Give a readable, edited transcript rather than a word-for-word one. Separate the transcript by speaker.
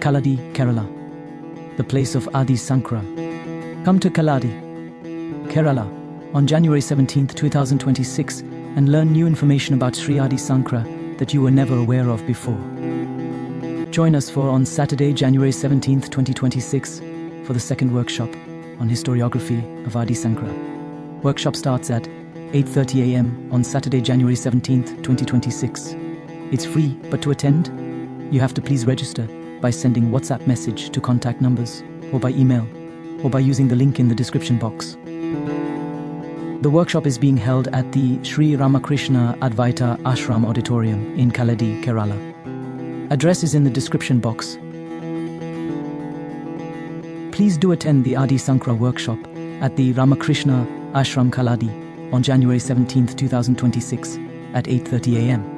Speaker 1: Kalady, Kerala, the place of Adi Sankara. Come to Kalady, Kerala, on January 17, 2026 and learn new information about Sri Adi Sankara that you were never aware of before. Join us on Saturday, January 17, 2026 for the second workshop on Historiography of Adi Sankara. Workshop starts at 8:30 a.m. on Saturday, January 17, 2026. It's free, but to attend, you have to please register by sending WhatsApp message to contact numbers, or by email, or by using the link in the description box. The workshop is being held at the Sri Ramakrishna Advaita Ashram Auditorium in Kalady, Kerala. Address is in the description box. Please do attend the Adi Sankara workshop at the Ramakrishna Ashram Kalady on January 17, 2026 at 8:30 a.m.